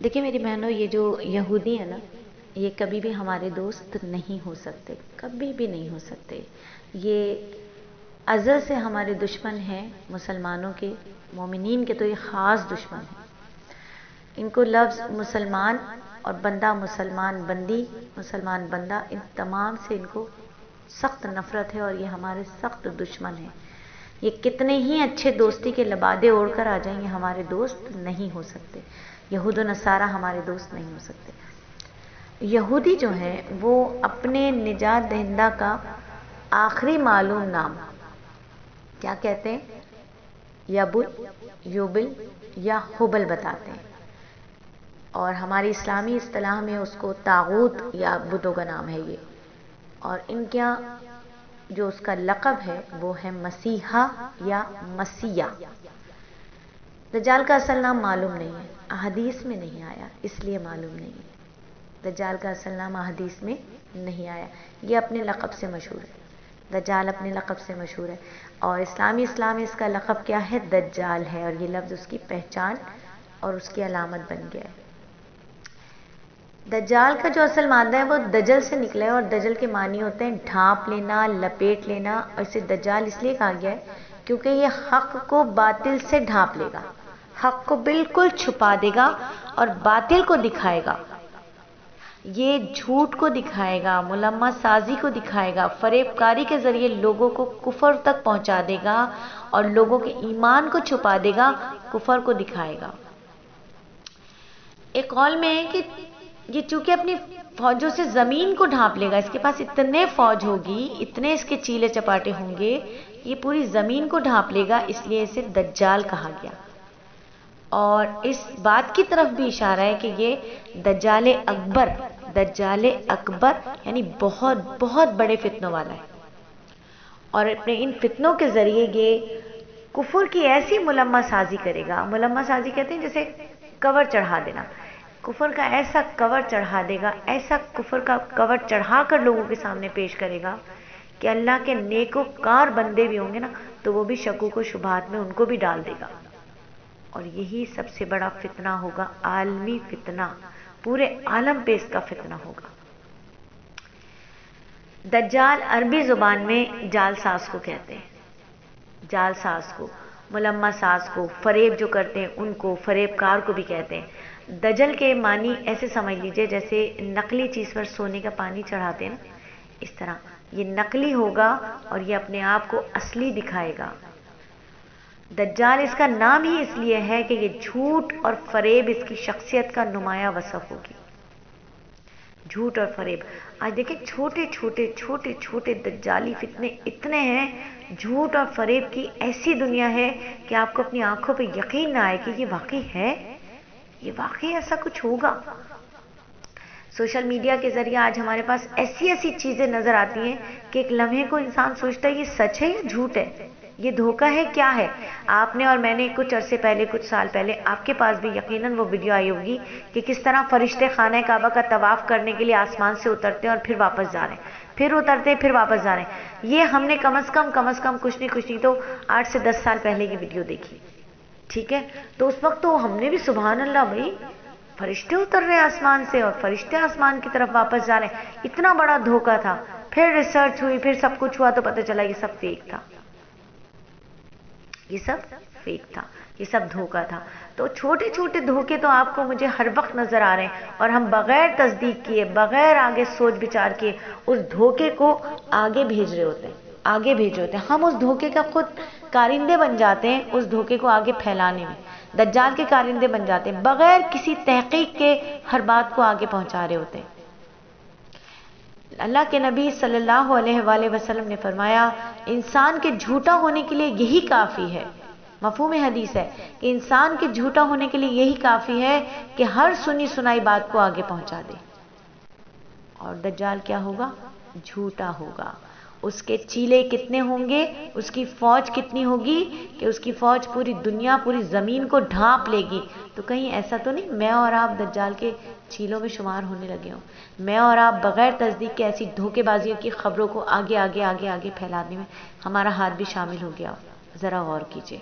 دیکھیں میری بہنوں، یہ جو یہودی ہیں نا، یہ کبھی بھی ہمارے دوست نہیں ہو سکتے، کبھی بھی نہیں ہو سکتے۔ یہ ازل سے ہمارے دشمن ہیں، مسلمانوں کے، مومنین کے تو یہ خاص دشمن ہیں۔ ان کو لفظ مسلمان اور بندہ مسلمان، بندی مسلمان بندہ، ان تمام سے ان کو سخت نفرت ہے اور یہ ہمارے سخت دشمن ہیں۔ یہ کتنے ہی اچھے دوستی کے لبادے اوڑھ کر آ جائیں، یہ ہمارے دوست نہیں ہو سکتے۔ یہود و نصارہ ہمارے دوست نہیں ہو سکتے۔ یہودی جو ہیں وہ اپنے نجات دہندہ کا آخری معلوم نام کیا کہتے ہیں؟ یبل، یوبل یا حبل بتاتے ہیں، اور ہماری اسلامی اصطلاح میں اس کو طاغوت یا بتوں کا نام ہے یہ۔ اور ان کا جو اس کا لقب ہے وہ ہے مسیحا یا مسیح۔ دجال کا اصل نام معلوم نہیں ہے، احادیث میں نہیں آیا، اس لیے معلوم نہیں ہے۔ دجال کا اصل نام احادیث میں نہیں آیا، یہ اپنے لقب سے مشہور ہے۔ دجال اپنے لقب سے مشہور ہے، اور اسلام میں اس کا لقب کیا ہے؟ دجال ہے، اور یہ لفظ اس کی پہچان اور اس کی علامت بن گیا ہے۔ دجال کا جو اصل مادہ ہے وہ دجل سے نکلا ہے، اور دجل کے معنی ہوتے ہیں ڈھانپ لینا، لپیٹ لینا، اور اسے دجال اس لیے کہا گیا ہے کیونکہ یہ حق کو باطل سے ڈھانپ لے گا، حق کو بالکل چھپا دے گا اور باطل کو دکھائے گا۔ یہ جھوٹ کو دکھائے گا، ملمہ سازی کو دکھائے گا، فریب کاری کے ذریعے لوگوں کو کفر تک پہنچا دے گا اور لوگوں کے ایمان کو چھپا دے گا، کفر کو دکھائے گا۔ ایک قول میں ہے کہ یہ چونکہ اپنی فوجوں سے زمین کو ڈھانپ لے گا، اس کے پاس اتنے فوج ہوگی، اتنے اس کے چیلے چپاٹے ہوں گے، یہ پوری زمین کو ڈھانپ لے گا، اس لیے اسے دجال کہا گیا۔ اور اس بات کی طرف بھی اشارہ ہے کہ یہ دجال اکبر، دجال اکبر یعنی بہت بہت بڑے فتنوں والا ہے، اور اپنے ان فتنوں کے ذریعے یہ کفر کی ایسی ملمہ سازی کرے گا۔ ملمہ سازی کہتے ہیں جیسے کور چڑھا دینا، کفر کا ایسا کور چڑھا دے گا، ایسا کفر کا کور چڑھا کر لوگوں کے سامنے پیش کرے گا کہ اللہ کے نیکوکار بندے بھی ہوں گے نا تو وہ بھی شکوک و شبہات میں ان کو بھی ڈال دے گا۔ اور یہی سب سے بڑا فتنہ ہوگا، عالمی فتنہ، پورے عالم پہ اس کا فتنہ ہوگا۔ دجال عربی زبان میں جال ساز کو کہتے ہیں، جال ساز کو، ملمہ ساز کو، فریب جو کرتے ہیں ان کو، فریب کار کو بھی کہتے ہیں۔ دجل کے معنی ایسے سمجھ لیجئے جیسے نقلی چیز پر سونے کا پانی چڑھاتے ہیں نا، اس طرح یہ نقلی ہوگا اور یہ اپنے آپ کو اصلی دکھائے گا۔ دجال اس کا نام ہی اس لیے ہے کہ یہ جھوٹ اور فریب اس کی شخصیت کا نمایاں وصف ہوگی۔ جھوٹ اور فریب، آج دیکھیں چھوٹے چھوٹے چھوٹے چھوٹے دجالی فتنے اتنے ہیں، جھوٹ اور فریب کی ایسی دنیا ہے کہ آپ کو اپنی آنکھوں پہ یقین نہ آئے کہ یہ واقعی ہے، یہ واقعی ایسا کچھ ہوگا۔ سوشل میڈیا کے ذریعے آج ہمارے پاس ایسی ایسی چیزیں نظر آتی ہیں کہ ایک لمحے کو انسان سوچتا ہے یہ سچ ہے یا جھوٹ ہے، یہ دھوکہ ہے کیا ہے۔ آپ نے اور میں نے کچھ عرصے پہلے، کچھ سال پہلے آپ کے پاس بھی یقیناً وہ ویڈیو آئی ہوگی کہ کس طرح فرشتے خانہ کعبہ کا طواف کرنے کے لیے آسمان سے اترتے ہیں اور پھر واپس جا رہے ہیں، پھر اترتے ہیں، پھر واپس جا رہے ہیں۔ یہ ہم نے کم از کم کچھ نہیں تو 8 سے 10 سال پہلے کی ویڈیو دیکھی، ٹھیک ہے؟ تو اس وقت تو ہم نے بھی سبحان اللہ بھائی، فرشتے اتر رہے آسمان سے اور فرشتے آسمان کی طرف واپس جا رہے ہیں، اتنا بڑا دھوکہ تھا۔ پھر ریسرچ ہوئی، پھر سب کچھ ہوا تو پتہ چلا یہ سب فیک تھا، یہ سب فیک تھا، یہ سب دھوکہ تھا۔ تو چھوٹے چھوٹے دھوکے تو آپ کو مجھے ہر وقت نظر آ رہے ہیں، اور ہم بغیر تصدیق کیے، بغیر آگے سوچ بچار کیے اس دھوکے کو آگے بھیج رہے ہوتے ہیں، آگے بھیج رہے ہوتے ہیں۔ ہم اس دھوکے کا خود کارندے بن جاتے ہیں، اس دھوکے کو آگے پھیلانے میں دجال کے کارندے بن جاتے ہیں، بغیر کسی تحقیق کے ہر بات کو آگے پہنچا رہے ہوتے ہیں۔ اللہ کے نبی صلی اللہ علیہ وآلہ وسلم نے فرمایا انسان کے جھوٹا ہونے کے لیے یہی کافی ہے، مفہوم حدیث ہے کہ انسان کے جھوٹا ہونے کے لیے یہی کافی ہے کہ ہر سنی سنائی بات کو آگے پہنچا دے۔ اور دجال کیا ہوگا؟ جھوٹا ہوگا۔ اس کے چیلے کتنے ہوں گے، اس کی فوج کتنی ہوگی کہ اس کی فوج پوری دنیا، پوری زمین کو ڈھانپ لے گی۔ تو کہیں ایسا تو نہیں میں اور آپ دجال کے چیلوں میں شمار ہونے لگے ہوں، میں اور آپ بغیر تصدیق کے ایسی دھوکے بازیوں کی خبروں کو آگے آگے آگے آگے پھیلانے میں ہمارا ہاتھ بھی شامل ہو گیا؟ ذرا غور کیجئے۔